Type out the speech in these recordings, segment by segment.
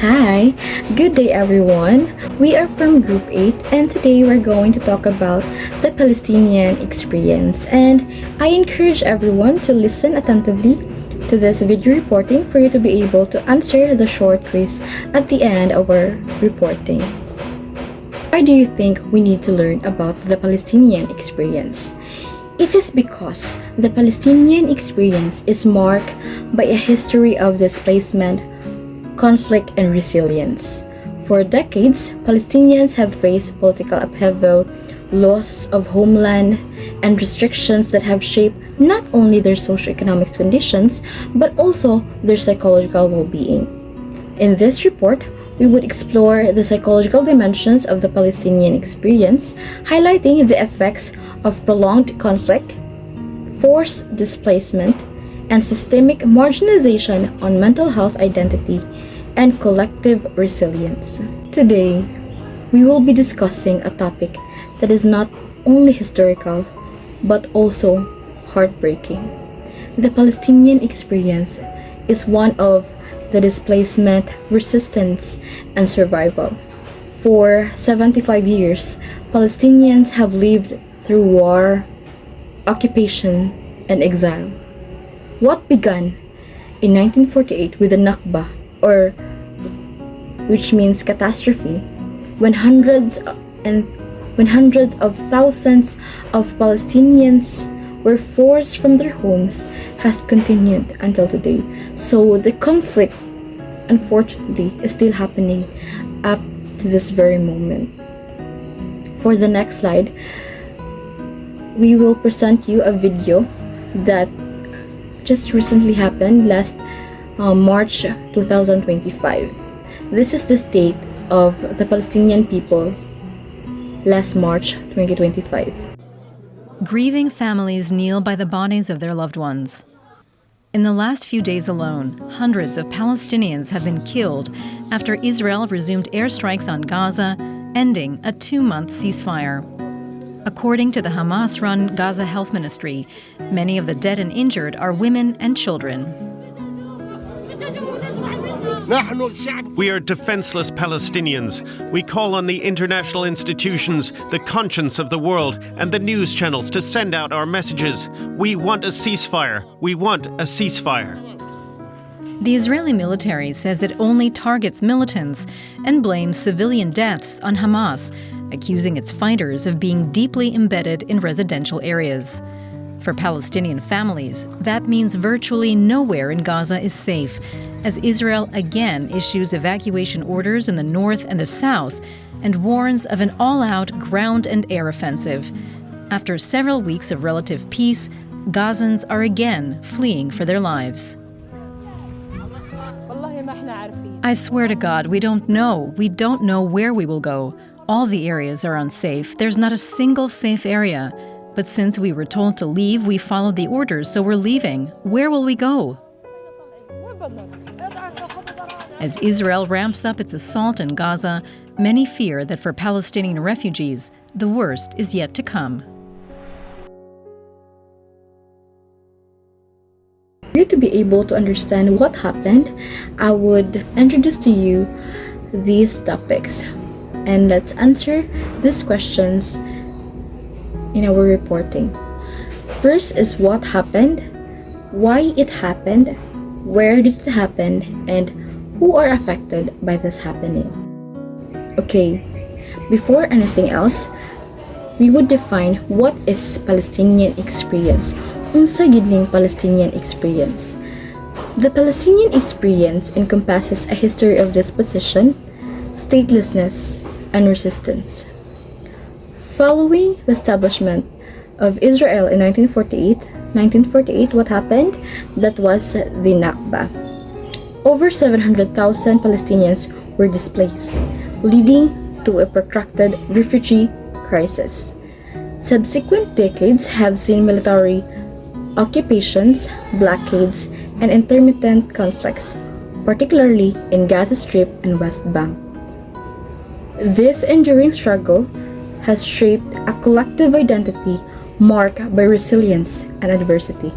Hi, good day everyone. We are from Group 8 and today we're going to talk about the Palestinian experience, and I encourage everyone to listen attentively to this video reporting for you to be able to answer the short quiz at the end of our reporting. Why do you think we need to learn about the Palestinian experience? It is because the Palestinian experience is marked by a history of displacement, conflict, and resilience. For decades, Palestinians have faced political upheaval, loss of homeland, and restrictions that have shaped not only their socioeconomic conditions but also their psychological well-being. In this report, we would explore the psychological dimensions of the Palestinian experience, highlighting the effects of prolonged conflict, forced displacement, and systemic marginalization on mental health, identity, and collective resilience. Today, we will be discussing a topic that is not only historical but also heartbreaking. The Palestinian experience is one of the displacement, resistance, and survival. For 75 years, Palestinians have lived through war, occupation, and exile. What began in 1948 with the Nakba, or which means catastrophe, when hundreds of thousands of Palestinians were forced from their homes, has continued until today. So the conflict, unfortunately, is still happening up to this very moment. For the next slide, we will present you a video that just recently happened last March 2025. This is the state of the Palestinian people last March 2025. Grieving families kneel by the bodies of their loved ones. In the last few days alone, hundreds of Palestinians have been killed after Israel resumed airstrikes on Gaza, ending a 2-month ceasefire. According to the Hamas-run Gaza Health Ministry, many of the dead and injured are women and children. We are defenseless Palestinians. We call on the international institutions, the conscience of the world, and the news channels to send out our messages. We want a ceasefire. We want a ceasefire. The Israeli military says it only targets militants and blames civilian deaths on Hamas, accusing its fighters of being deeply embedded in residential areas. For Palestinian families, that means virtually nowhere in Gaza is safe, as Israel again issues evacuation orders in the north and the south and warns of an all-out ground and air offensive. After several weeks of relative peace, Gazans are again fleeing for their lives. I swear to God, we don't know. We don't know where we will go. All the areas are unsafe. There's not a single safe area. But since we were told to leave, we followed the orders, so we're leaving. Where will we go? As Israel ramps up its assault in Gaza, many fear that for Palestinian refugees, the worst is yet to come. For you to be able to understand what happened, I would introduce to you these topics. And let's answer these questions in our reporting. First is what happened, why it happened, where did it happen, and who are affected by this happening. Okay, before anything else, we would define what is Palestinian experience. Unsa gid ning Palestinian experience? The Palestinian experience encompasses a history of dispossession, statelessness, and resistance. Following the establishment of Israel in 1948, what happened? That was the Nakba. Over 700,000 Palestinians were displaced, leading to a protracted refugee crisis. Subsequent decades have seen military occupations, blockades, and intermittent conflicts, particularly in Gaza Strip and West Bank. This enduring struggle has shaped a collective identity marked by resilience and adversity.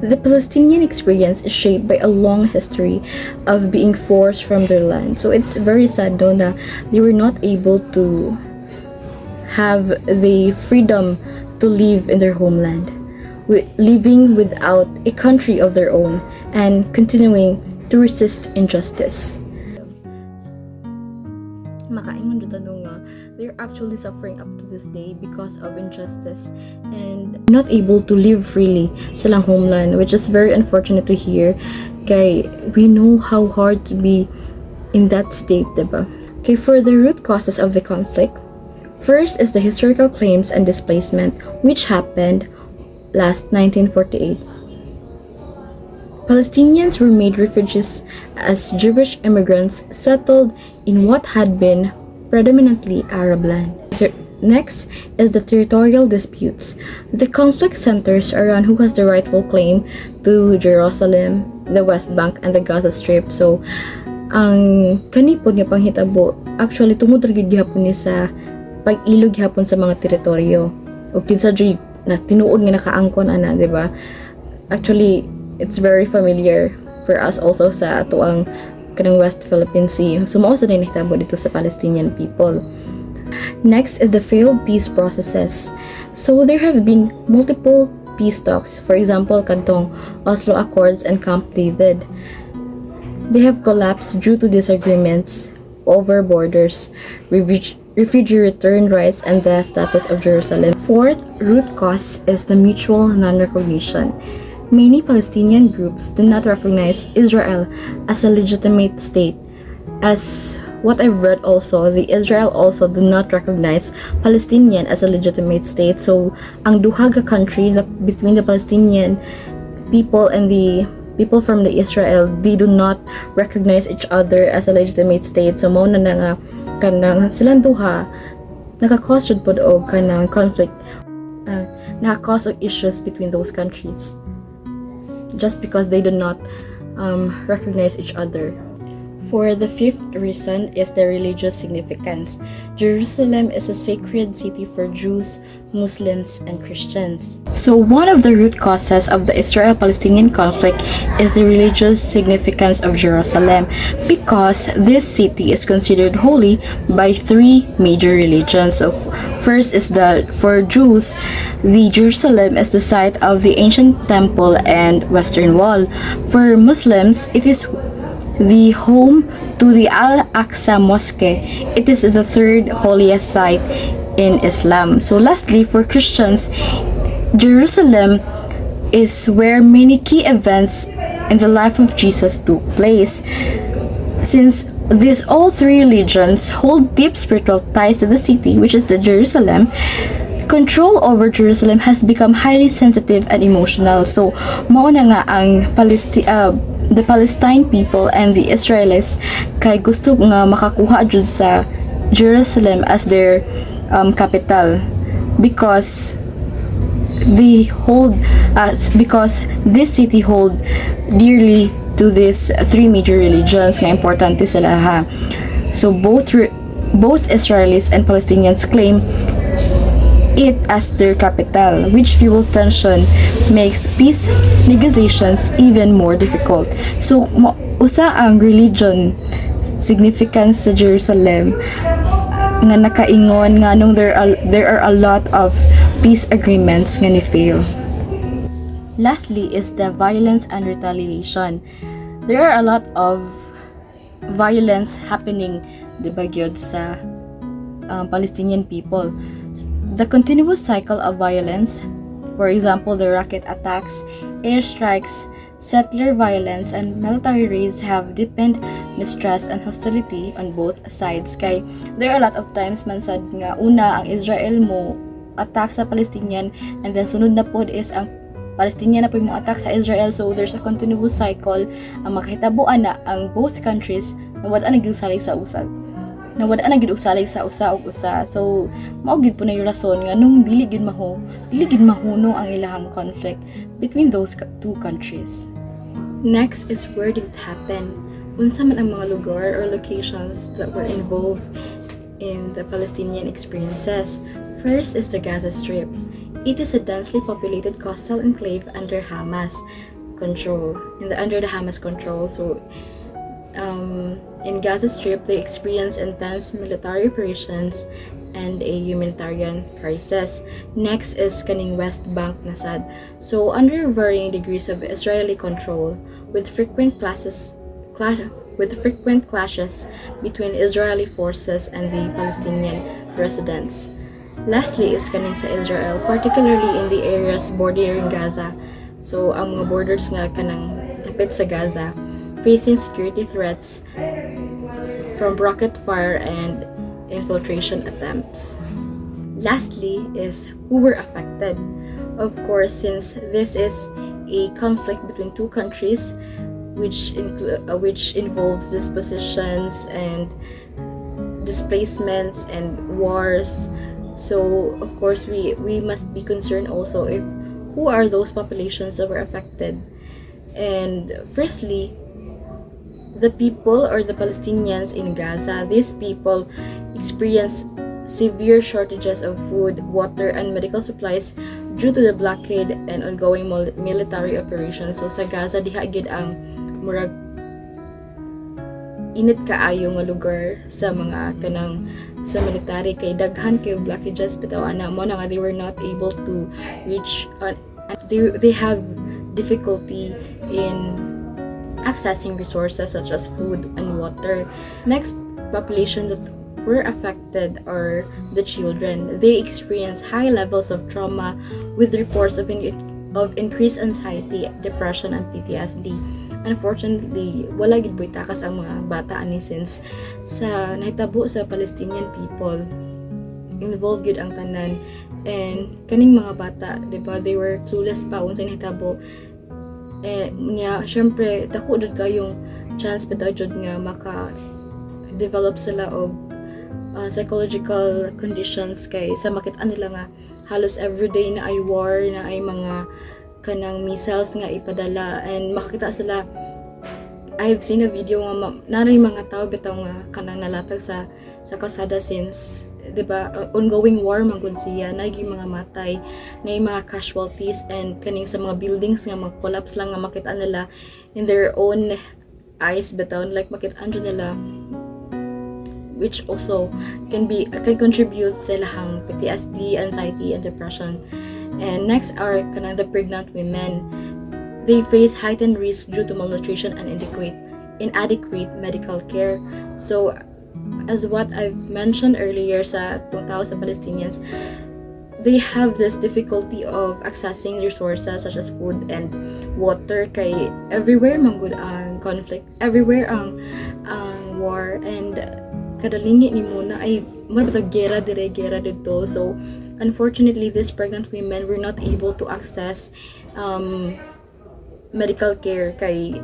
The Palestinian experience is shaped by a long history of being forced from their land. So it's very sad though na they were not able to have the freedom to live in their homeland, living without a country of their own and continuing to resist injustice. Makaingon dito nga, they're actually suffering up to this day because of injustice and not able to live freely sa lang homeland, which is very unfortunate to hear. Kay we know how hard to be in that state, diba? Okay, for the root causes of the conflict, first is the historical claims and displacement, which happened last 1948. Palestinians were made refugees as Jewish immigrants settled in what had been predominantly Arab land. Next is the territorial disputes. The conflict centers around who has the rightful claim to Jerusalem, the West Bank, and the Gaza Strip. So, ang kanipod nga panghitabo, actually tungod ra gyud gihapon ni sa pag-ilog gihapon sa mga teritoryo. O kinsa jud na tinuod nga nakaangkon ana, di ba? Actually, it's very familiar for us also sa ato ang kanang West Philippine Sea. So mao sa nahitabo dito sa Palestinian people. Next is the failed peace processes. So there have been multiple peace talks. For example, kadtong Oslo Accords and Camp David. They have collapsed due to disagreements over borders, refugee return rights, and the status of Jerusalem. Fourth root cause is the mutual non-recognition. Many Palestinian groups do not recognize Israel as a legitimate state. As what I've read also, the Israel also do not recognize Palestinian as a legitimate state. So, ang duha ka country between the Palestinian people and the people from the Israel, they do not recognize each other as a legitimate state. So, mao na nga kanang silang duha naka-cause jud pod og kanang conflict, naka-cause of issues between those countries, just because they do not recognize each other. For the fifth reason is the religious significance. Jerusalem is a sacred city for Jews, Muslims, and Christians. So one of the root causes of the Israel-Palestinian conflict is the religious significance of Jerusalem, because this city is considered holy by three major religions. So first is for Jews, the Jerusalem is the site of the ancient temple and Western Wall. For Muslims, it is the home to the Al-Aqsa Mosque. It is the third holiest site in Islam. So lastly, for Christians, Jerusalem is where many key events in the life of Jesus took place. Since these all three religions hold deep spiritual ties to the city, which is the Jerusalem, control over Jerusalem has become highly sensitive and emotional. So mao na nga ang the Palestine people and the Israelis kay gusto nga makakuha jud sa Jerusalem as their capital, because because this city hold dearly to these three major religions nga importante sila ha. So both Israelis and Palestinians claim it as their capital, which fuels tension, makes peace negotiations even more difficult. So, usa ang religion significance sa Jerusalem nga nakaingon nga nung there are a lot of peace agreements nga ni-fail. Lastly is the violence and retaliation. There are a lot of violence happening diba gyud sa Palestinian people. The continuous cycle of violence, for example, the rocket attacks, airstrikes, settler violence, and military raids have deepened mistrust and hostility on both sides. Kay there are a lot of times man sad nga una ang Israel mo attack sa Palestinian, and then sunod na pod is ang Palestinian na po mo attack sa Israel. So there's a continuous cycle. Ang makahitabuan na ang both countries na wala nagsalig sa usag. Na wala na gid usalig sa usa ug usa. So mao gid po na yung rason nga nung dili gid mahuno ang ilahang conflict between those two countries. Next is where did it happen? Unsa man ang mga lugar or locations that were involved in the Palestinian experiences? First is the Gaza Strip. It is a densely populated coastal enclave under Hamas. control, under the Hamas control. So in Gaza Strip, they experience intense military operations and a humanitarian crisis. Next is kaning West Bank nasad. So under varying degrees of Israeli control, with frequent clashes between Israeli forces and the Palestinian residents. Lastly is kaning sa Israel, particularly in the areas bordering Gaza. So ang mga borders nga kanang tapit sa Gaza, facing security threats from rocket fire and infiltration attempts. Lastly is who were affected. Of course, since this is a conflict between two countries, which involves dispositions and displacements and wars, so of course we must be concerned also if who are those populations that were affected. And firstly, the people or the Palestinians in Gaza, these people experience severe shortages of food, water, and medical supplies due to the blockade and ongoing military operations. So sa Gaza, diha gid ang murag init kaayo nga lugar sa mga kanang sa military, kay daghan kayo blockages bitaw ana mo na nga they were not able to reach they have difficulty in accessing resources such as food and water. Next population that were affected are the children. They experience high levels of trauma with reports of increased anxiety, depression, and PTSD. Unfortunately, wala gid boy takas ang mga bata ani since sa nahitabo sa Palestinian people, involved gid ang tanan, and kaning mga bata, di ba, they were clueless pa unsa nahitabo. Niya syempre dako jud kayong chance bitaw jud nga maka develop sila og psychological conditions, kay sa makit-an nila nga halos everyday na ay war, na ay mga kanang missiles nga ipadala, and makakita sila. I've seen a video nga naray mga tao bitaw nga kanang nalatag sa kalsada since, di ba, ongoing war manggod siya, naging mga matay, na mga casualties, and kaning sa mga buildings nga mag-collapse lang nga makita nila in their own eyes bitaw, like makita nila, which also can contribute sa ilahang PTSD, anxiety, and depression. And next are kanang the pregnant women. They face heightened risk due to malnutrition and inadequate medical care. So as what I've mentioned earlier sa tungtao sa Palestinians, they have this difficulty of accessing resources such as food and water, kay everywhere manggod ang conflict, everywhere ang war, and kadalingi ni muna ay mabata gera dito. So unfortunately, these pregnant women were not able to access medical care, kay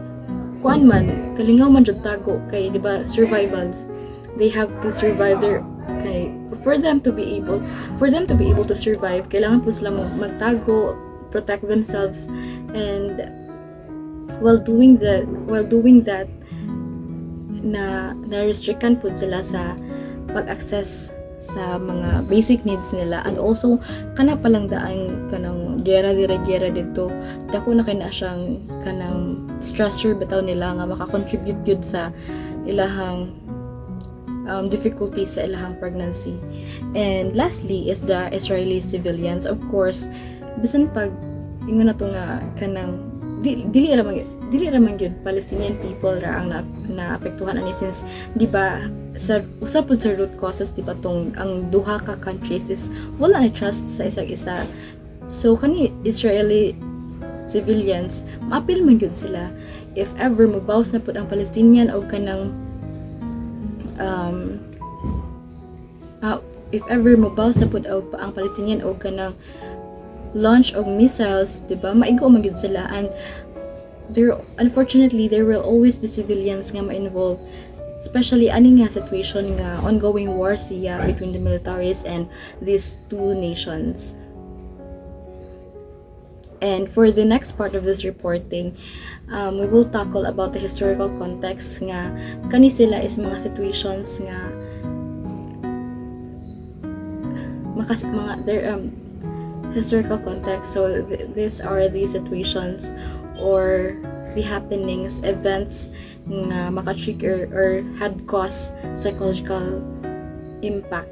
kuan man kalingaw man jud tago, kay di ba survival, they have to survive their kay for them to be able to survive, kailangan po sila magtago, protect themselves, and while doing that na restrictan po sila sa pag-access sa mga basic needs nila. And also kana palang daang kanang gera dito, dako na kay na siyang kanang stressor bitaw nila nga maka-contribute gyud sa ilahang difficulties sa ilahang pregnancy. And lastly is the Israeli civilians. Of course, bisan pag ingon na to nga kanang dili raman gyud Palestinian people ra ang naapektuhan ani, since di ba sa usap pud sa root causes, di ba, tong ang duha ka countries is wala na trust sa isa't isa. So kani Israeli civilians, maapil man gyud sila if ever mobaws na pud ang Palestinian og kanang if ever mobaws na pud ang Palestinian og kanang launch of missiles, di ba, maigo man gyud sila. And unfortunately there will always be civilians nga ma-involved, especially ani nga situation nga ongoing war siya between the militaries and these two nations. And for the next part of this reporting, we will tackle about the historical context nga kani sila is mga situations nga historical context. So these are the situations or the happenings, events nga maka-trigger or had caused psychological impact.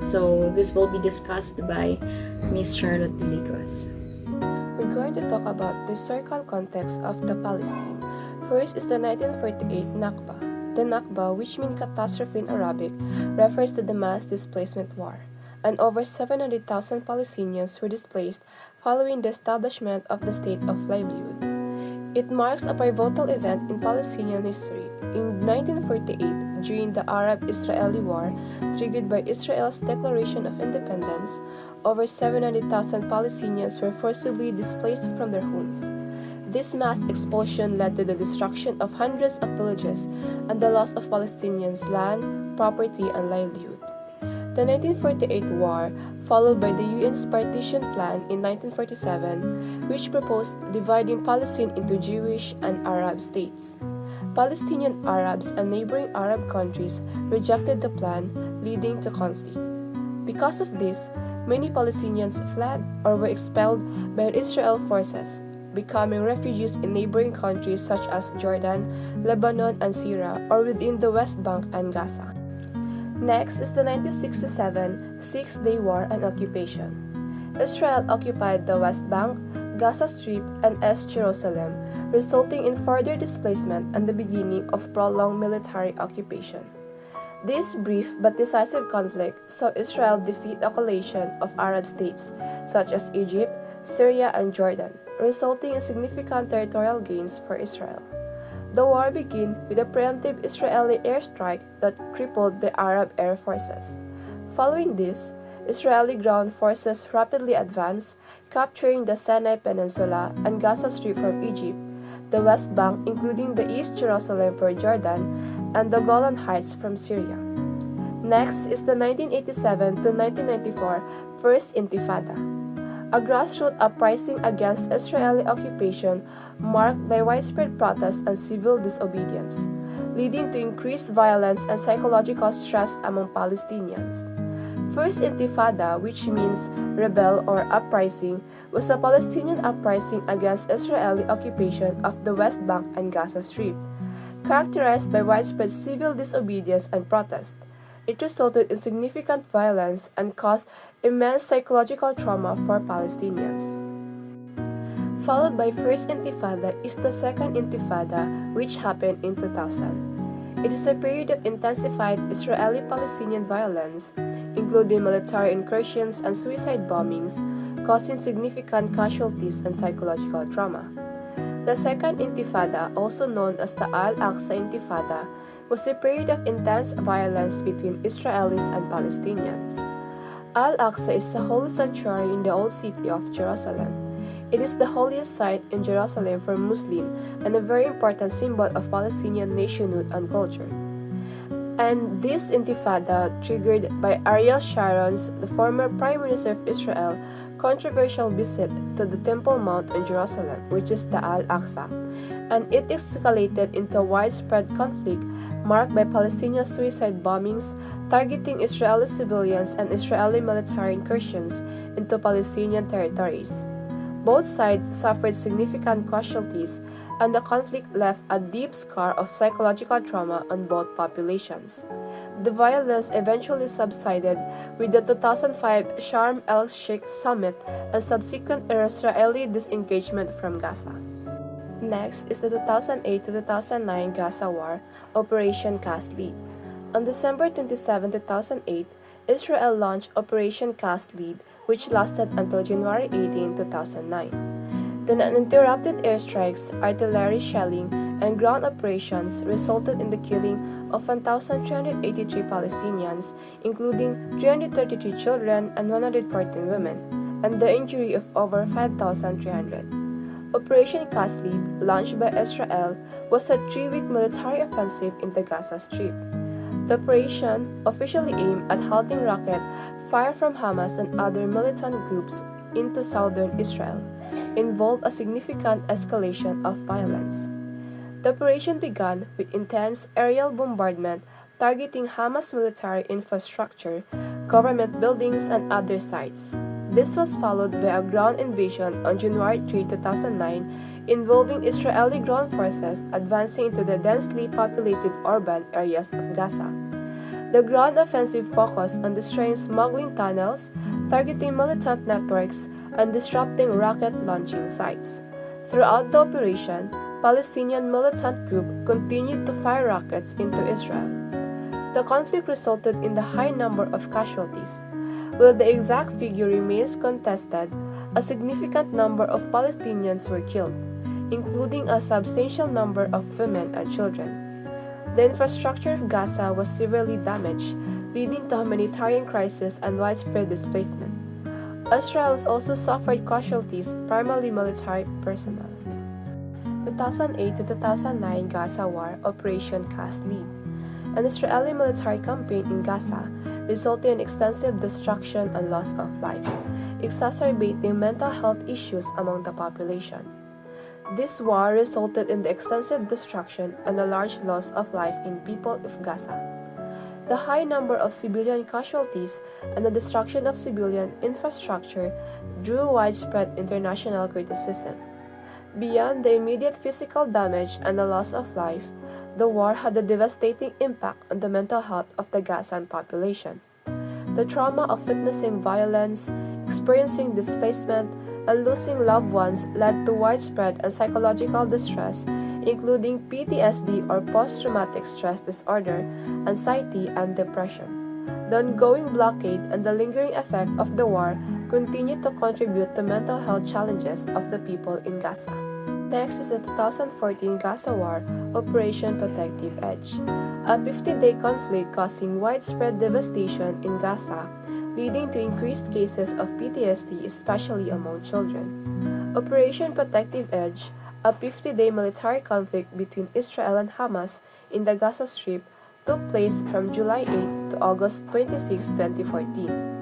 So this will be discussed by Miss Charlotte Deligos. We're going to talk about the historical context of the Palestine. First is the 1948 Nakba. The Nakba, which means catastrophe in Arabic, refers to the mass displacement war, and over 700,000 Palestinians were displaced following the establishment of the state of livelihood. It marks a pivotal event in Palestinian history. In 1948, during the Arab-Israeli War, triggered by Israel's declaration of independence, over 700,000 Palestinians were forcibly displaced from their homes. This mass expulsion led to the destruction of hundreds of villages and the loss of Palestinians' land, property, and livelihood. The 1948 war, followed by the UN's partition plan in 1947, which proposed dividing Palestine into Jewish and Arab states. Palestinian Arabs and neighboring Arab countries rejected the plan, leading to conflict. Because of this, many Palestinians fled or were expelled by Israel forces, becoming refugees in neighboring countries such as Jordan, Lebanon, and Syria, or within the West Bank and Gaza. Next is the 1967 Six-Day War and Occupation. Israel occupied the West Bank, Gaza Strip, and East Jerusalem, resulting in further displacement and the beginning of prolonged military occupation. This brief but decisive conflict saw Israel defeat a coalition of Arab states such as Egypt, Syria, and Jordan, resulting in significant territorial gains for Israel. The war began with a preemptive Israeli airstrike that crippled the Arab air forces. Following this, Israeli ground forces rapidly advanced, capturing the Sinai Peninsula and Gaza Strip from Egypt, the West Bank including the East Jerusalem for Jordan, and the Golan Heights from Syria. Next is the 1987 to 1994 First Intifada, a grassroots uprising against Israeli occupation marked by widespread protests and civil disobedience, leading to increased violence and psychological stress among Palestinians. First Intifada, which means rebel or uprising, was a Palestinian uprising against Israeli occupation of the West Bank and Gaza Strip, characterized by widespread civil disobedience and protest. It resulted in significant violence and caused immense psychological trauma for Palestinians. Followed by First Intifada is the Second Intifada, which happened in 2000. It is a period of intensified Israeli-Palestinian violence, including military incursions and suicide bombings, causing significant casualties and psychological trauma. The Second Intifada, also known as the Al-Aqsa Intifada, was a period of intense violence between Israelis and Palestinians. Al-Aqsa is the holy sanctuary in the Old City of Jerusalem. It is the holiest site in Jerusalem for Muslims and a very important symbol of Palestinian nationhood and culture. And this Intifada, triggered by Ariel Sharon's, the former Prime Minister of Israel, controversial visit to the Temple Mount in Jerusalem, which is the Al-Aqsa, and it escalated into widespread conflict marked by Palestinian suicide bombings targeting Israeli civilians and Israeli military incursions into Palestinian territories. Both sides suffered significant casualties, and the conflict left a deep scar of psychological trauma on both populations. The violence eventually subsided with the 2005 Sharm el-Sheikh summit and subsequent Israeli disengagement from Gaza. Next is the 2008 to 2009 Gaza War, Operation Cast Lead. On December 27, 2008, Israel launched Operation Cast Lead, which lasted until January 18, 2009. The uninterrupted airstrikes, artillery shelling, and ground operations resulted in the killing of 1,383 Palestinians, including 333 children and 114 women, and the injury of over 5,300. Operation Cast Lead, launched by Israel, was a 3-week military offensive in the Gaza Strip. The operation, officially aimed at halting rocket fire from Hamas and other militant groups into southern Israel, involved a significant escalation of violence. The operation began with intense aerial bombardment targeting Hamas military infrastructure, government buildings, and other sites. This was followed by a ground invasion on January 3, 2009, involving Israeli ground forces advancing into the densely populated urban areas of Gaza. The ground offensive focused on destroying smuggling tunnels, targeting militant networks, and disrupting rocket launching sites. Throughout the operation, Palestinian militant groups continued to fire rockets into Israel. The conflict resulted in the high number of casualties. While the exact figure remains contested, a significant number of Palestinians were killed, including a substantial number of women and children. The infrastructure of Gaza was severely damaged, leading to a humanitarian crisis and widespread displacement. Israel has also suffered casualties, primarily military personnel. 2008 to 2009 Gaza War Operation Cast Lead. An Israeli military campaign in Gaza resulting in extensive destruction and loss of life, exacerbating mental health issues among the population. This war resulted in the extensive destruction and a large loss of life in people of Gaza. The high number of civilian casualties and the destruction of civilian infrastructure drew widespread international criticism. Beyond the immediate physical damage and the loss of life, the war had a devastating impact on the mental health of the Gazan population. The trauma of witnessing violence, experiencing displacement, and losing loved ones led to widespread and psychological distress, including PTSD or post-traumatic stress disorder, anxiety, and depression. The ongoing blockade and the lingering effect of the war continue to contribute to mental health challenges of the people in Gaza. Next is the 2014 Gaza War Operation Protective Edge, a 50-day conflict causing widespread devastation in Gaza, leading to increased cases of PTSD, especially among children. Operation Protective Edge, a 50-day military conflict between Israel and Hamas in the Gaza Strip, took place from July 8 to August 26, 2014.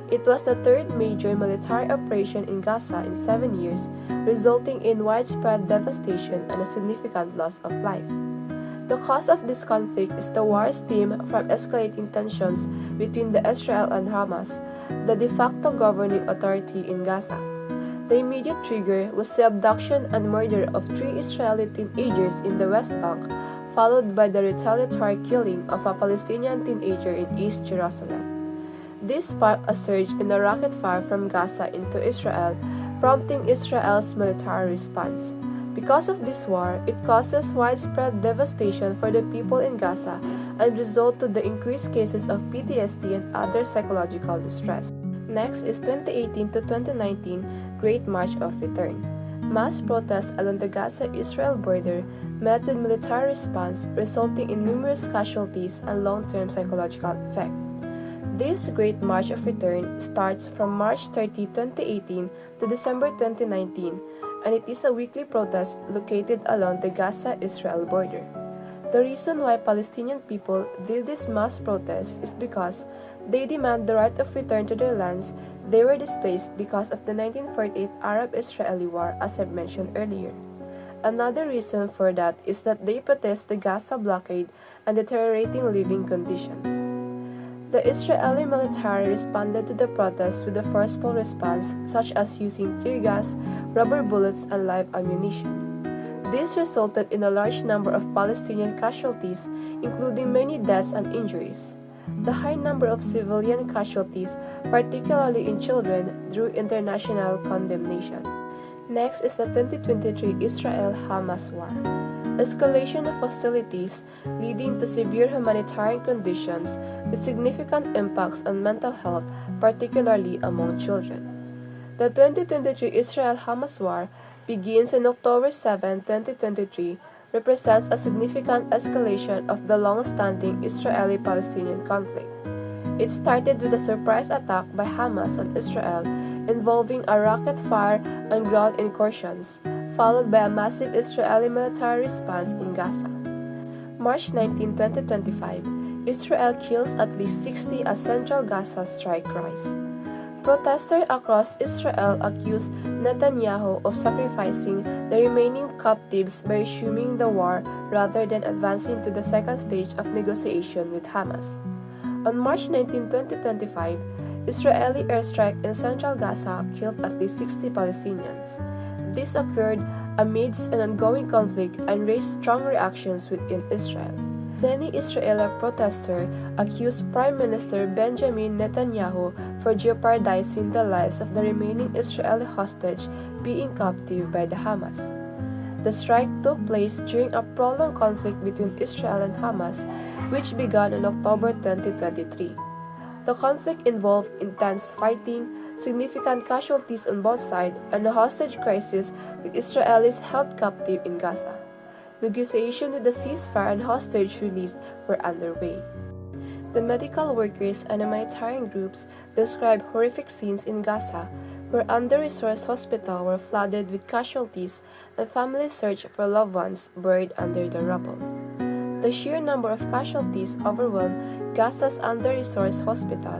It was the third major military operation in Gaza in 7 years, resulting in widespread devastation and a significant loss of life. The cause of this conflict is the war stemmed from escalating tensions between Israel and Hamas, the de facto governing authority in Gaza. The immediate trigger was the abduction and murder of 3 Israeli teenagers in the West Bank, followed by the retaliatory killing of a Palestinian teenager in East Jerusalem. This sparked a surge in the rocket fire from Gaza into Israel, prompting Israel's military response. Because of this war, it causes widespread devastation for the people in Gaza and resulted to the increased cases of PTSD and other psychological distress. Next is 2018 to 2019 Great March of Return. Mass protests along the Gaza-Israel border met with military response, resulting in numerous casualties and long-term psychological effects. This Great March of Return starts from March 30, 2018 to December 2019, and it is a weekly protest located along the Gaza-Israel border. The reason why Palestinian people did this mass protest is because they demand the right of return to their lands. They were displaced because of the 1948 Arab-Israeli War, as I've mentioned earlier. Another reason for that is that they protest the Gaza blockade and deteriorating living conditions. The Israeli military responded to the protests with a forceful response, such as using tear gas, rubber bullets, and live ammunition. This resulted in a large number of Palestinian casualties, including many deaths and injuries. The high number of civilian casualties, particularly in children, drew international condemnation. Next is the 2023 Israel-Hamas War. Escalation of hostilities leading to severe humanitarian conditions with significant impacts on mental health, particularly among children. The 2023 Israel-Hamas War begins on October 7, 2023, represents a significant escalation of the long-standing Israeli-Palestinian conflict. It started with a surprise attack by Hamas on Israel involving a rocket fire and ground incursions, followed by a massive Israeli military response in Gaza. March 19, 2025, Israel kills at least 60 as central Gaza strike rise. Protesters across Israel accuse Netanyahu of sacrificing the remaining captives by resuming the war rather than advancing to the second stage of negotiation with Hamas. On March 19, 2025, Israeli airstrike in central Gaza killed at least 60 Palestinians. This occurred amidst an ongoing conflict and raised strong reactions within Israel. Many Israeli protesters accused Prime Minister Benjamin Netanyahu for jeopardizing the lives of the remaining Israeli hostages being captive by the Hamas. The strike took place during a prolonged conflict between Israel and Hamas, which began in October 2023. The conflict involved intense fighting, significant casualties on both sides, and a hostage crisis with Israelis held captive in Gaza. Negotiations with the ceasefire and hostage release were underway. The medical workers and humanitarian groups described horrific scenes in Gaza, where under-resourced hospitals were flooded with casualties and families searched for loved ones buried under the rubble. The sheer number of casualties overwhelmed Gaza's under-resourced hospital.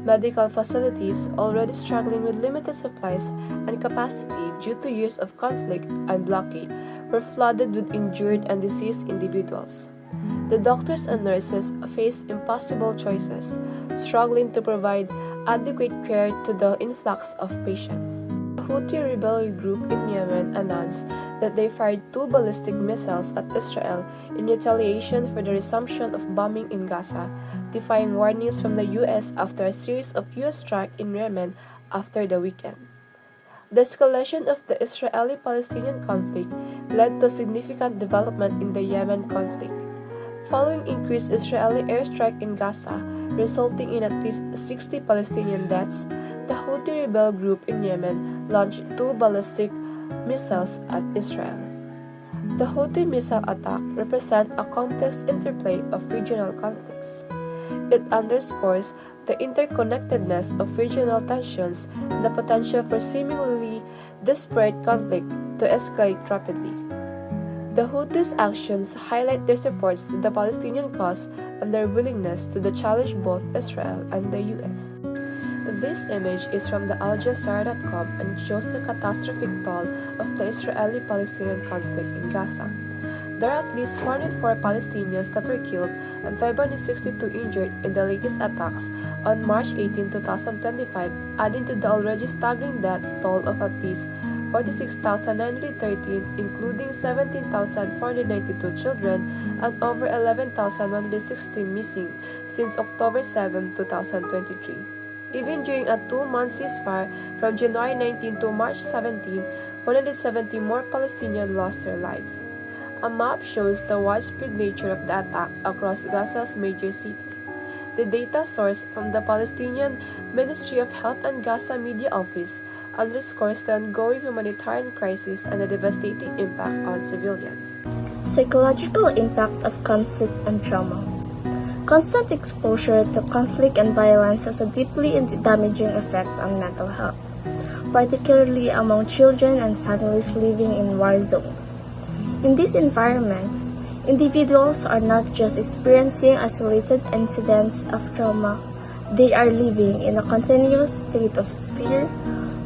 Medical facilities, already struggling with limited supplies and capacity due to years of conflict and blockade, were flooded with injured and diseased individuals. The doctors and nurses faced impossible choices, struggling to provide adequate care to the influx of patients. The Houthi rebel group in Yemen announced that they fired 2 ballistic missiles at Israel in retaliation for the resumption of bombing in Gaza, defying warnings from the U.S. after a series of U.S. strikes in Yemen after the weekend. The escalation of the Israeli-Palestinian conflict led to significant development in the Yemen conflict. Following increased Israeli airstrike in Gaza, resulting in at least 60 Palestinian deaths, the Houthi rebel group in Yemen launched 2 ballistic missiles at Israel. The Houthi missile attack represents a complex interplay of regional conflicts. It underscores the interconnectedness of regional tensions and the potential for seemingly disparate conflict to escalate rapidly. The Houthis' actions highlight their support to the Palestinian cause and their willingness to challenge both Israel and the U.S. This image is from the AlJazeera.com and it shows the catastrophic toll of the Israeli-Palestinian conflict in Gaza. There are at least 404 Palestinians that were killed and 562 injured in the latest attacks on March 18, 2025, adding to the already staggering death toll of at least 46,913, including 17,492 children and over 11,160 missing since October 7, 2023. Even during a 2-month ceasefire from January 19 to March 17, 170 more Palestinians lost their lives. A map shows the widespread nature of the attack across Gaza's major cities. The data source from the Palestinian Ministry of Health and Gaza Media Office underscores the ongoing humanitarian crisis and the devastating impact on civilians. Psychological impact of conflict and trauma. Constant exposure to conflict and violence has a deeply damaging effect on mental health, particularly among children and families living in war zones. In these environments, individuals are not just experiencing isolated incidents of trauma, they are living in a continuous state of fear,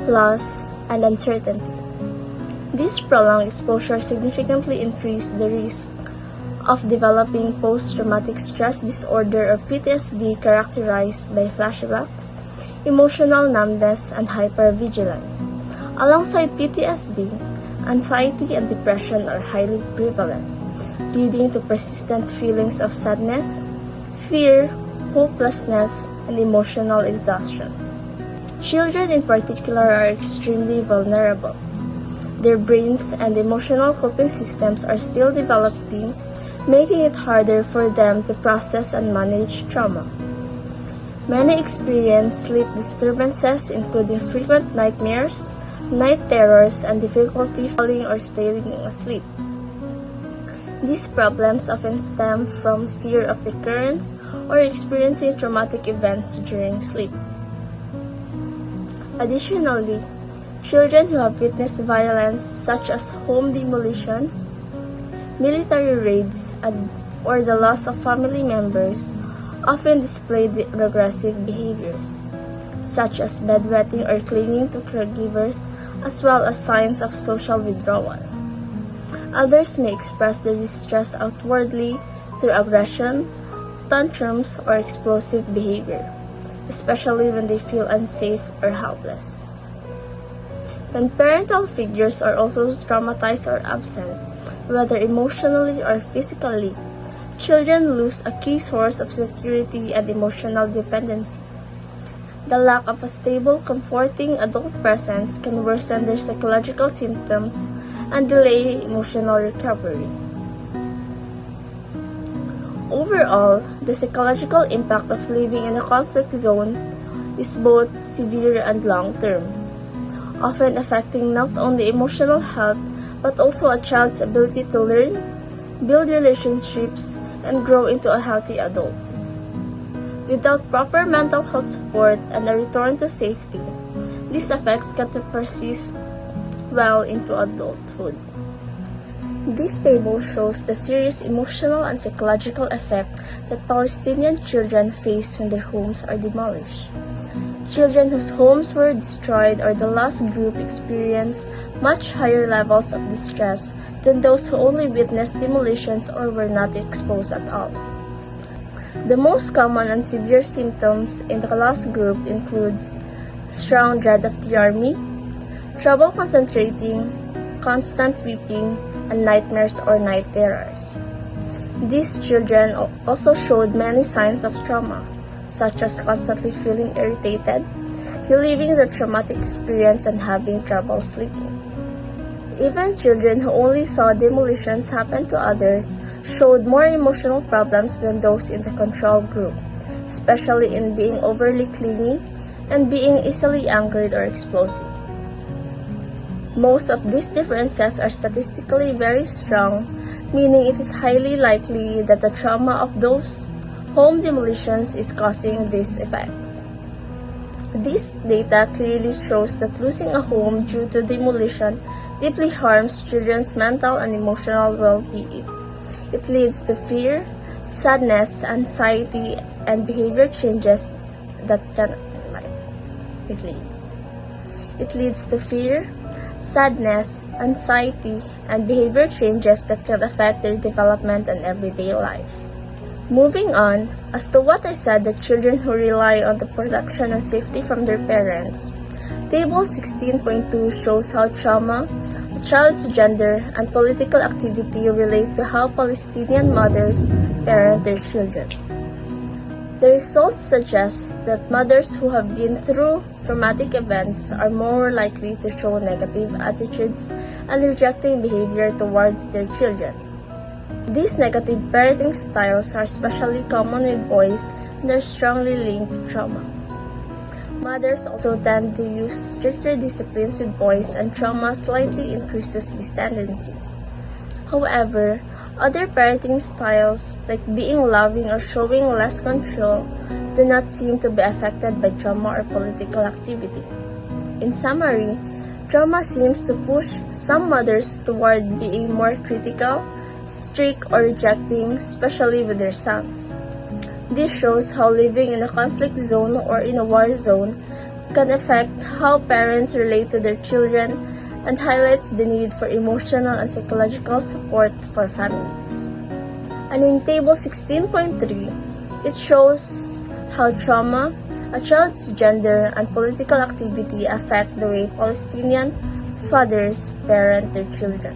loss, and uncertainty. This prolonged exposure significantly increases the risk of developing post-traumatic stress disorder or PTSD characterized by flashbacks, emotional numbness, and hypervigilance. Alongside PTSD, anxiety and depression are highly prevalent, leading to persistent feelings of sadness, fear, hopelessness, and emotional exhaustion. Children in particular are extremely vulnerable. Their brains and emotional coping systems are still developing, making it harder for them to process and manage trauma. Many experience sleep disturbances, including frequent nightmares, night terrors, and difficulty falling or staying asleep. These problems often stem from fear of recurrence or experiencing traumatic events during sleep. Additionally, children who have witnessed violence such as home demolitions, military raids, or the loss of family members often display regressive behaviors, such as bedwetting or clinging to caregivers, as well as signs of social withdrawal. Others may express their distress outwardly through aggression, tantrums, or explosive behavior. especially when they feel unsafe or helpless. When parental figures are also traumatized or absent, whether emotionally or physically, children lose a key source of security and emotional dependency. The lack of a stable, comforting adult presence can worsen their psychological symptoms and delay emotional recovery. Overall, the psychological impact of living in a conflict zone is both severe and long-term, often affecting not only emotional health but also a child's ability to learn, build relationships, and grow into a healthy adult. Without proper mental health support and a return to safety, these effects can persist well into adulthood. This table shows the serious emotional and psychological effect that Palestinian children face when their homes are demolished. Children whose homes were destroyed or the lost group experience much higher levels of distress than those who only witnessed demolitions or were not exposed at all. The most common and severe symptoms in the lost group includes strong dread of the army, trouble concentrating, constant weeping, and nightmares or night terrors. These children also showed many signs of trauma, such as constantly feeling irritated, reliving the traumatic experience, and having trouble sleeping. Even children who only saw demolitions happen to others showed more emotional problems than those in the control group, especially in being overly clingy and being easily angered or explosive. Most of these differences are statistically very strong, meaning it is highly likely that the trauma of those home demolitions is causing these effects. This data clearly shows that losing a home due to demolition deeply harms children's mental and emotional well-being. It leads to fear, sadness, anxiety, and behavior changes that can It leads to fear, sadness, anxiety, and behavior changes that can affect their development and everyday life. Moving on, as to what I said that children who rely on the protection and safety from their parents, Table 16.2 shows how trauma, a child's gender, and political activity relate to how Palestinian mothers parent their children. The results suggest that mothers who have been through traumatic events are more likely to show negative attitudes and rejecting behavior towards their children. These negative parenting styles are especially common with boys and are strongly linked to trauma. Mothers also tend to use stricter disciplines with boys, and trauma slightly increases this tendency. However, other parenting styles, like being loving or showing less control, do not seem to be affected by trauma or political activity. In summary, trauma seems to push some mothers toward being more critical, strict, or rejecting, especially with their sons. This shows how living in a conflict zone or in a war zone can affect how parents relate to their children and highlights the need for emotional and psychological support for families. And in Table 16.3, it shows how trauma, a child's gender, and political activity affect the way Palestinian fathers parent their children.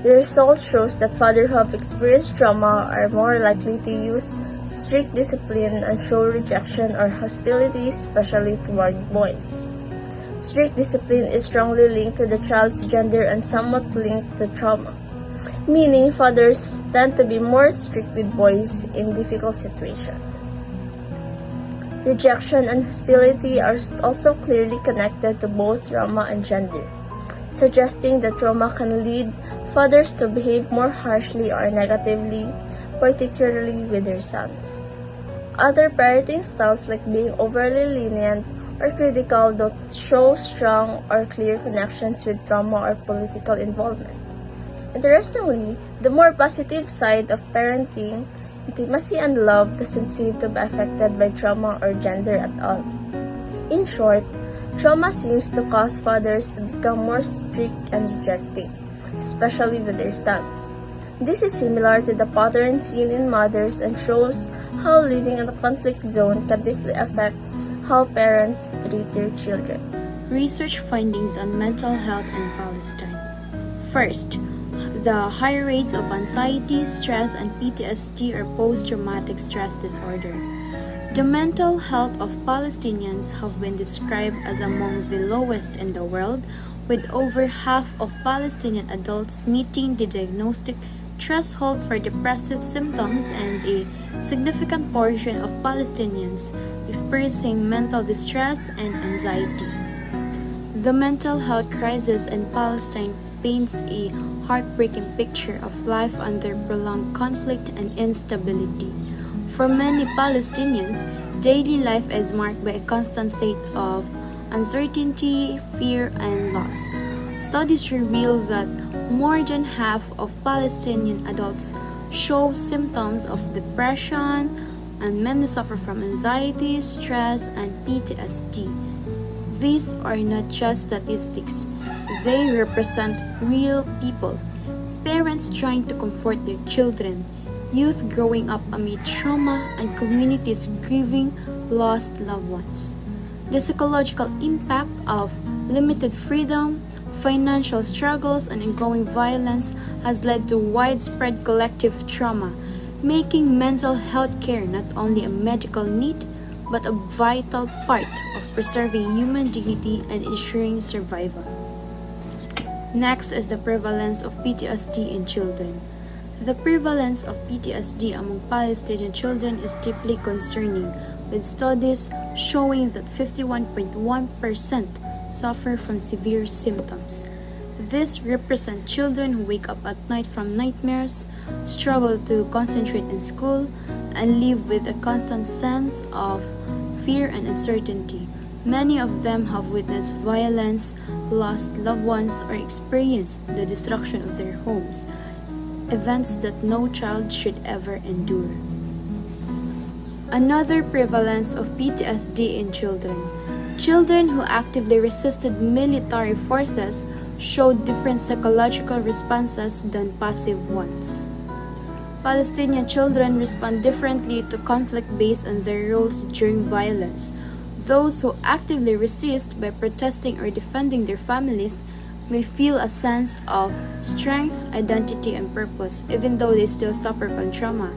The result shows that fathers who have experienced trauma are more likely to use strict discipline and show rejection or hostility, especially toward boys. Strict discipline is strongly linked to the child's gender and somewhat linked to trauma, meaning fathers tend to be more strict with boys in difficult situations. Rejection and hostility are also clearly connected to both trauma and gender, suggesting that trauma can lead fathers to behave more harshly or negatively, particularly with their sons. Other parenting styles, like being overly lenient or critical, don't show strong or clear connections with trauma or political involvement. Interestingly, the more positive side of parenting, intimacy and love, doesn't seem to be affected by trauma or gender at all. In short, trauma seems to cause fathers to become more strict and rejecting, especially with their sons. This is similar to the pattern seen in mothers and shows how living in a conflict zone can deeply affect how parents treat their children. Research findings on mental health in Palestine. First, the high rates of anxiety, stress, and PTSD or post-traumatic stress disorder. The mental health of Palestinians have been described as among the lowest in the world, with over half of Palestinian adults meeting the diagnostic threshold for depressive symptoms and a significant portion of Palestinians experiencing mental distress and anxiety. The mental health crisis in Palestine paints a heartbreaking picture of life under prolonged conflict and instability. For many Palestinians, daily life is marked by a constant state of uncertainty, fear, and loss. Studies reveal that more than half of Palestinian adults show symptoms of depression, and many suffer from anxiety, stress, and PTSD. These are not just statistics, they represent real people, parents trying to comfort their children, youth growing up amid trauma, and communities grieving lost loved ones. The psychological impact of limited freedom, financial struggles, and ongoing violence has led to widespread collective trauma, making mental health care not only a medical need, but a vital part of preserving human dignity and ensuring survival. Next is the prevalence of PTSD in children. The prevalence of PTSD among Palestinian children is deeply concerning, with studies showing that 51.1% suffer from severe symptoms. This represents children who wake up at night from nightmares, struggle to concentrate in school, and live with a constant sense of fear and uncertainty. Many of them have witnessed violence, lost loved ones, or experienced the destruction of their homes, events that no child should ever endure. Another prevalence of PTSD in children. Children who actively resisted military forces showed different psychological responses than passive ones. Palestinian children respond differently to conflict based on their roles during violence. Those who actively resist by protesting or defending their families may feel a sense of strength, identity, and purpose, even though they still suffer from trauma.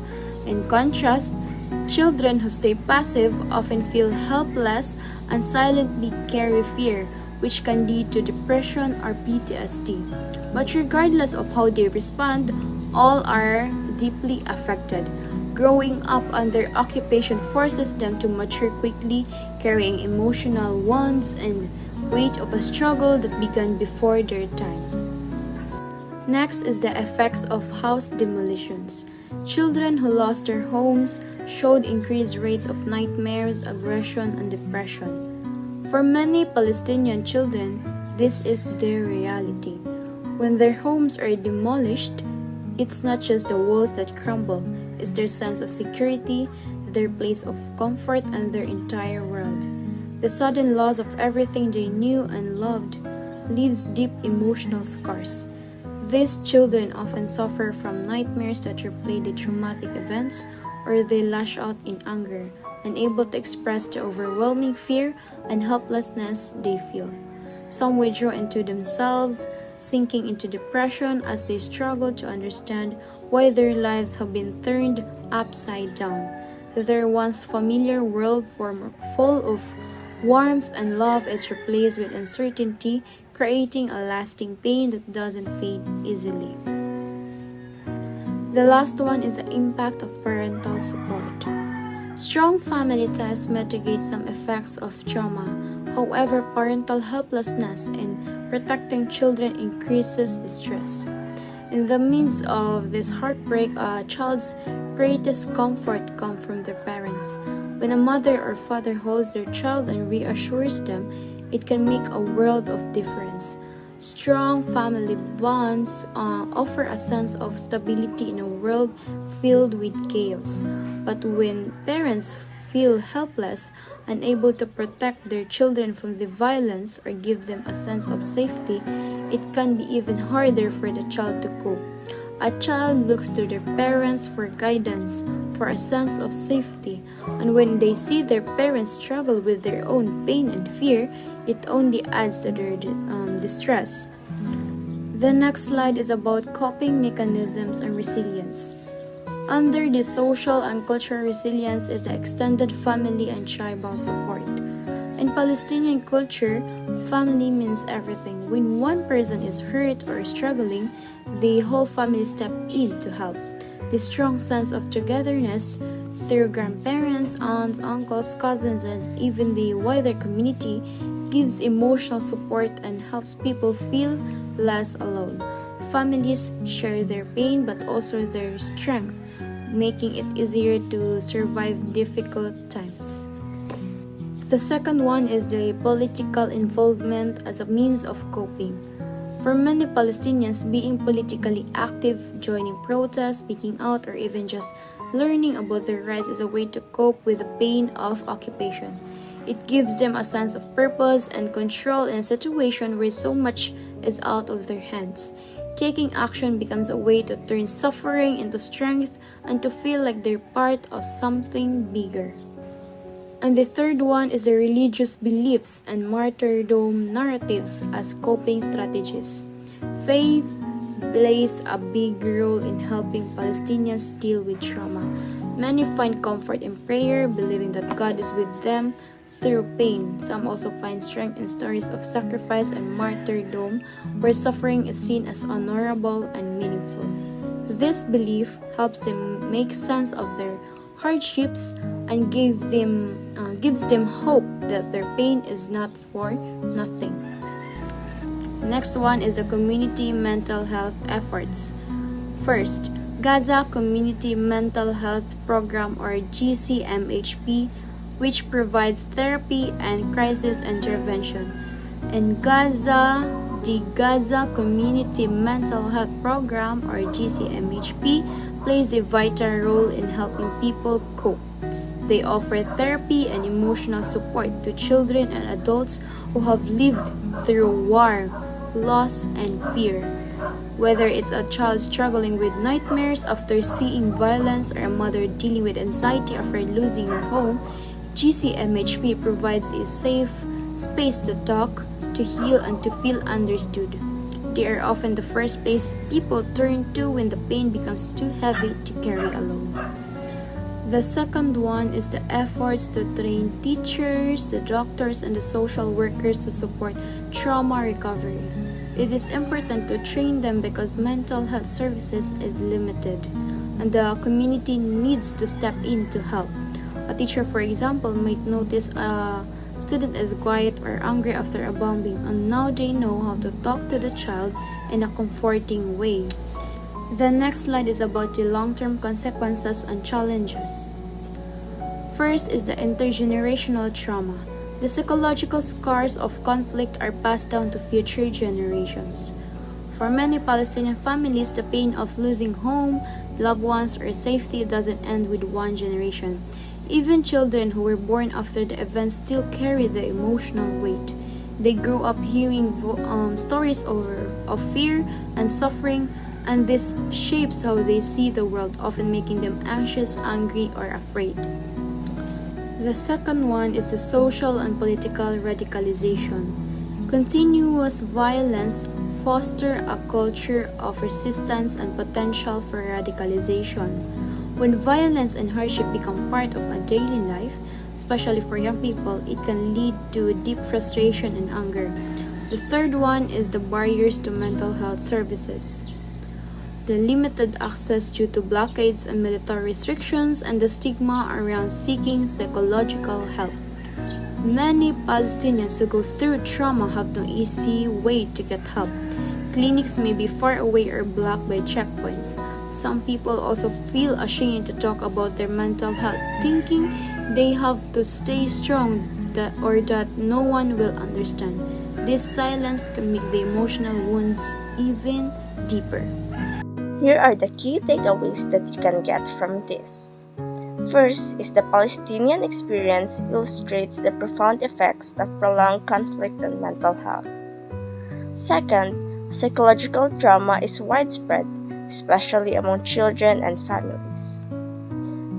In contrast, children who stay passive often feel helpless and silently carry fear, which can lead to depression or PTSD. But regardless of how they respond, all are deeply affected. Growing up under occupation forces them to mature quickly, carrying emotional wounds and weight of a struggle that began before their time. Next is the effects of house demolitions. Children who lost their homes showed increased rates of nightmares, aggression, and depression. For many Palestinian children, this is their reality. When their homes are demolished, it's not just the walls that crumble, it's their sense of security, their place of comfort, and their entire world. The sudden loss of everything they knew and loved leaves deep emotional scars. These children often suffer from nightmares that replay the traumatic events, or they lash out in anger, unable to express the overwhelming fear and helplessness they feel. Some withdraw into themselves, sinking into depression as they struggle to understand why their lives have been turned upside down. Their once familiar world full of warmth and love is replaced with uncertainty, creating a lasting pain that doesn't fade easily. The last one is the impact of parental support. Strong family ties mitigate some effects of trauma. However, parental helplessness in protecting children increases the stress. In the midst of this heartbreak, a child's greatest comfort comes from their parents. When a mother or father holds their child and reassures them, it can make a world of difference. Strong family bonds offer a sense of stability in a world filled with chaos. But when parents feel helpless, unable to protect their children from the violence or give them a sense of safety, it can be even harder for the child to cope. A child looks to their parents for guidance, for a sense of safety, and when they see their parents struggle with their own pain and fear, it only adds to their distress. The next slide is about coping mechanisms and resilience. Under the social and cultural resilience is the extended family and tribal support. In Palestinian culture, family means everything. When one person is hurt or struggling, the whole family steps in to help. The strong sense of togetherness through grandparents, aunts, uncles, cousins, and even the wider community gives emotional support and helps people feel less alone. Families share their pain but also their strength, making it easier to survive difficult times. The second one is the political involvement as a means of coping. For many Palestinians, being politically active, joining protests, speaking out, or even just learning about their rights is a way to cope with the pain of occupation. It gives them a sense of purpose and control in a situation where so much is out of their hands. Taking action becomes a way to turn suffering into strength and to feel like they're part of something bigger. And the third one is the religious beliefs and martyrdom narratives as coping strategies. Faith plays a big role in helping Palestinians deal with trauma. Many find comfort in prayer, believing that God is with them through pain. Some also find strength in stories of sacrifice and martyrdom, where suffering is seen as honorable and meaningful. This belief helps them make sense of their hardships and gives them hope that their pain is not for nothing. Next one is the community mental health efforts. First, Gaza Community Mental Health Program or GCMHP, which provides therapy and crisis intervention. In Gaza, the Gaza Community Mental Health Program or GCMHP plays a vital role in helping people cope. They offer therapy and emotional support to children and adults who have lived through war, loss, and fear. Whether it's a child struggling with nightmares after seeing violence or a mother dealing with anxiety after losing her home, GCMHP provides a safe space to talk, to heal, and to feel understood. They are often the first place people turn to when the pain becomes too heavy to carry alone. The second one is the efforts to train teachers, the doctors, and the social workers to support trauma recovery. It is important to train them because mental health services is limited, and the community needs to step in to help. A teacher, for example, might notice a student is quiet or angry after a bombing, and now they know how to talk to the child in a comforting way. The next slide is about the long-term consequences and challenges. First is the intergenerational trauma. The psychological scars of conflict are passed down to future generations. For many Palestinian families, the pain of losing home, loved ones, or safety doesn't end with one generation. Even children who were born after the event still carry the emotional weight. They grow up hearing stories of fear and suffering, and this shapes how they see the world, often making them anxious, angry, or afraid. The second one is the social and political radicalization. Continuous violence fosters a culture of resistance and potential for radicalization. When violence and hardship become part of a daily life, especially for young people, it can lead to deep frustration and anger. The third one is the barriers to mental health services. The limited access due to blockades and military restrictions, and the stigma around seeking psychological help. Many Palestinians who go through trauma have no easy way to get help. Clinics may be far away or blocked by checkpoints. Some people also feel ashamed to talk about their mental health, thinking they have to stay strong or that no one will understand. This silence can make the emotional wounds even deeper. Here are the key takeaways that you can get from this. First is the Palestinian experience illustrates the profound effects of prolonged conflict on mental health. Second, psychological trauma is widespread. especially among children and families.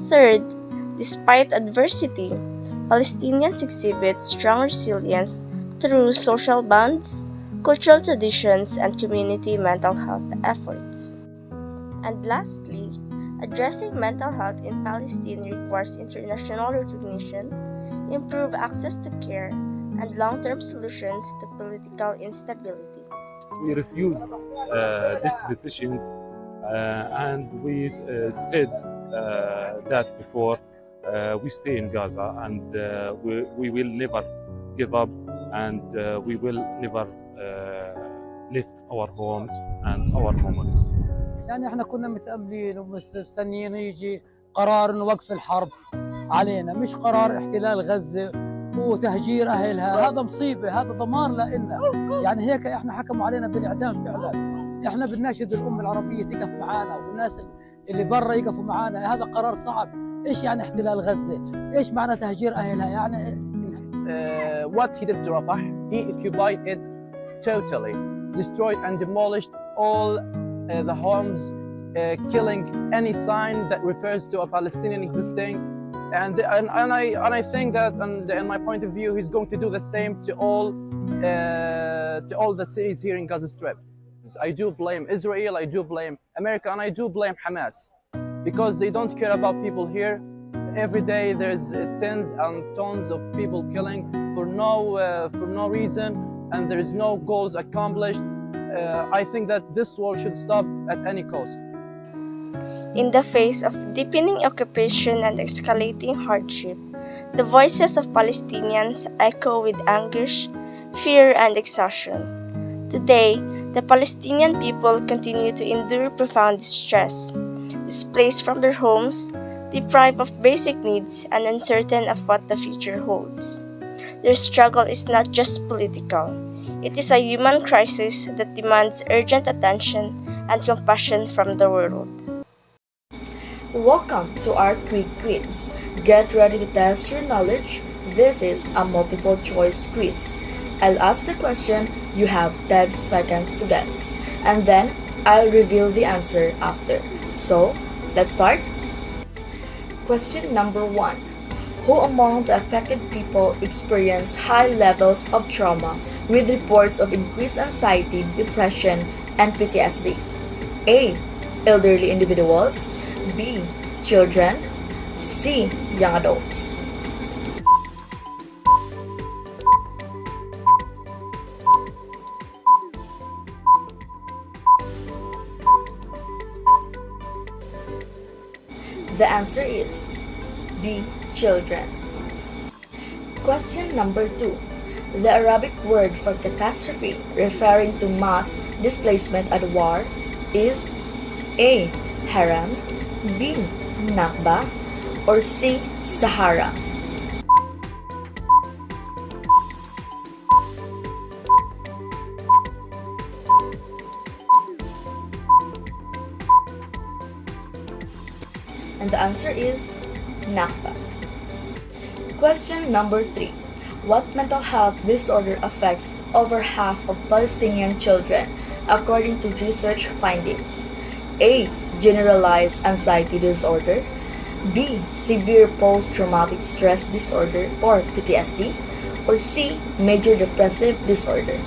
Third, despite adversity, Palestinians exhibit strong resilience through social bonds, cultural traditions, and community mental health efforts. And lastly, addressing mental health in Palestine requires international recognition, improved access to care, and long-term solutions to political instability. We refused these decisions and we said that before we stay in Gaza and we will never give up and we will never lift our homes and our memories. يعني احنا كنا متأملين ومستنيين يجي قرار انه وقف الحرب علينا، مش قرار احتلال غزة وتهجير اهلها. هذا مصيبة، هذا دمار لنا. يعني هيك احنا حكموا علينا بالاعدام فعلا. احنا بنناشد الامة العربية تقف معانا والناس اللي برا يقفوا معانا. هذا قرار صعب. ايش يعني احتلال غزة؟ ايش معنى تهجير اهلها؟ يعني what he did to Rafah, he occupied it totally, destroyed and demolished all the homes, killing any sign that refers to a Palestinian existing. And I think that, and in my point of view, he's going to do the same to all the cities here in Gaza Strip. I do blame Israel, I do blame America, and I do blame Hamas because they don't care about people here. Every day there's tens and tons of people killing for no reason, and there is no goals accomplished. I think that this war should stop at any cost. In the face of deepening occupation and escalating hardship, the voices of Palestinians echo with anguish, fear, and exhaustion. Today, the Palestinian people continue to endure profound distress, displaced from their homes, deprived of basic needs, and uncertain of what the future holds. Their struggle is not just political. It is a human crisis that demands urgent attention and compassion from the world. Welcome to our quick quiz. Get ready to test your knowledge. This is a multiple choice quiz. I'll ask the question, you have 10 seconds to guess, and then I'll reveal the answer after. So, let's start. Question number 1. Who among the affected people experience high levels of trauma with reports of increased anxiety, depression, and PTSD? A. Elderly individuals. B. Children. C. Young adults. The answer is B. Children. Question number 2. The Arabic word for catastrophe referring to mass displacement at war is A. Haram, B. Nakba, or C. Sahara. And the answer is Nakba. Question number 3. What mental health disorder affects over half of Palestinian children according to research findings? A. Generalized anxiety disorder. B. Severe post-traumatic stress disorder or PTSD. Or C. Major depressive disorder.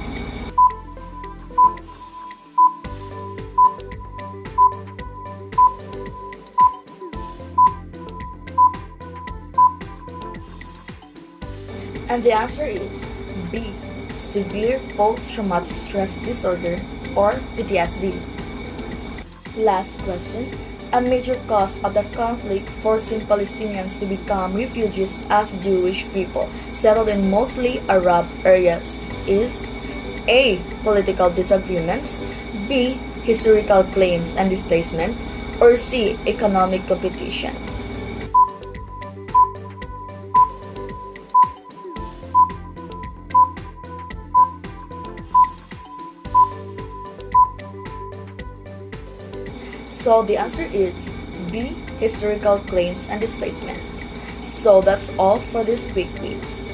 And the answer is B. Severe post-traumatic stress disorder or PTSD. Last question. A major cause of the conflict forcing Palestinians to become refugees as Jewish people settled in mostly Arab areas is A. Political disagreements, B. Historical claims and displacement, or C. Economic competition. So the answer is B. Historical claims and displacement. So that's all for this quick quiz.